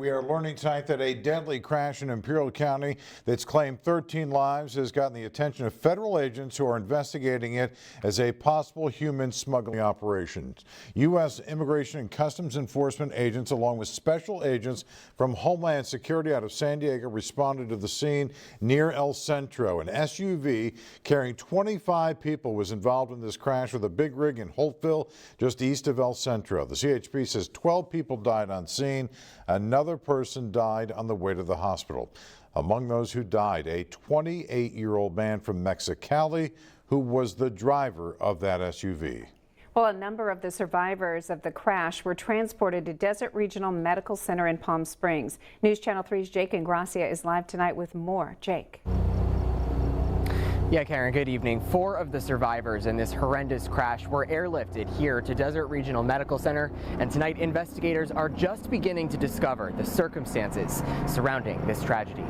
We are learning tonight that a deadly crash in Imperial County that's claimed 13 lives has gotten the attention of federal agents who are investigating it as a possible human smuggling operation. U.S. Immigration and Customs Enforcement agents, along with special agents from Homeland Security out of San Diego, responded to the scene near El Centro. An SUV carrying 25 people was involved in this crash with a big rig in Holtville, just east of El Centro. The CHP says 12 people died on scene. Another person died on the way to the hospital. Among those who died, a 28-year-old man from Mexicali who was the driver of that SUV. Well, a number of the survivors of the crash were transported to Desert Regional Medical Center in Palm Springs. News Channel 3's Jake Ingracia is live tonight with more. Jake. Yeah, Karen, good evening. 4 of the survivors in this horrendous crash were airlifted here to Desert Regional Medical Center, and tonight investigators are just beginning to discover the circumstances surrounding this tragedy.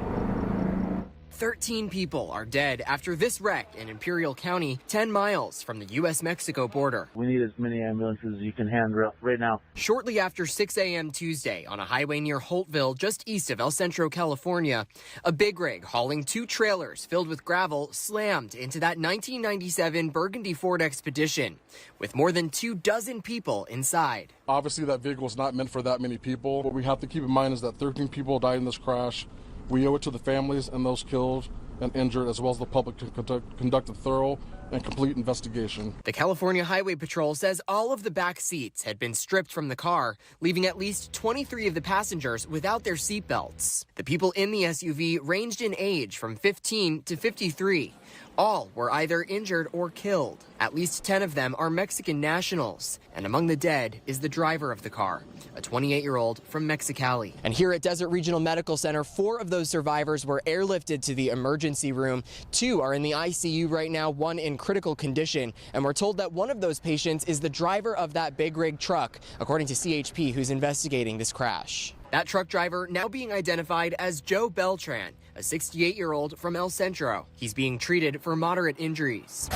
13 people are dead after this wreck in Imperial County, 10 miles from the U.S.-Mexico border. We need as many ambulances as you can handle right now. Shortly after 6 a.m. Tuesday, on a highway near Holtville, just east of El Centro, California, a big rig hauling 2 trailers filled with gravel slammed into that 1997 Burgundy Ford Expedition, with more than 24 people inside. Obviously, that vehicle is not meant for that many people. What we have to keep in mind is that 13 people died in this crash. We owe it to the families and those killed and injured, as well as the public, to conduct a thorough and complete investigation. The California Highway Patrol says all of the back seats had been stripped from the car, leaving at least 23 of the passengers without their seatbelts. The people in the SUV ranged in age from 15 to 53. All were either injured or killed. At least 10 of them are Mexican nationals. And among the dead is the driver of the car, a 28-year-old from Mexicali. And here at Desert Regional Medical Center, 4 of those survivors were airlifted to the emergency room. 2 are in the ICU right now, 1 in critical condition. And we're told that one of those patients is the driver of that big rig truck, according to CHP, who's investigating this crash. That truck driver now being identified as Joe Beltran, a 68-year-old from El Centro. He's being treated for moderate injuries.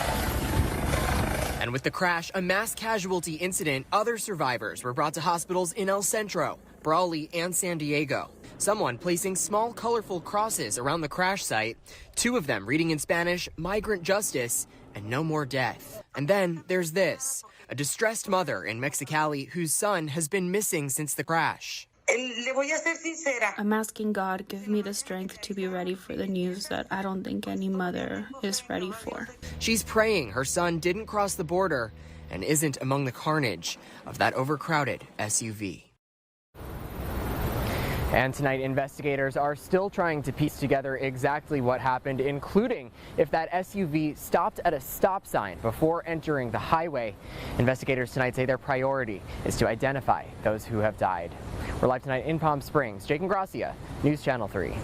And with the crash, a mass casualty incident, other survivors were brought to hospitals in El Centro, Brawley, and San Diego. Someone placing small, colorful crosses around the crash site, 2 of them reading in Spanish, "Migrant Justice," and "No More Death." And then there's this, a distressed mother in Mexicali whose son has been missing since the crash. I'm asking God, give me the strength to be ready for the news that I don't think any mother is ready for. She's praying her son didn't cross the border and isn't among the carnage of that overcrowded SUV. And tonight, investigators are still trying to piece together exactly what happened, including if that SUV stopped at a stop sign before entering the highway. Investigators tonight say their priority is to identify those who have died. We're live tonight in Palm Springs. Jake Ingracia, News Channel 3.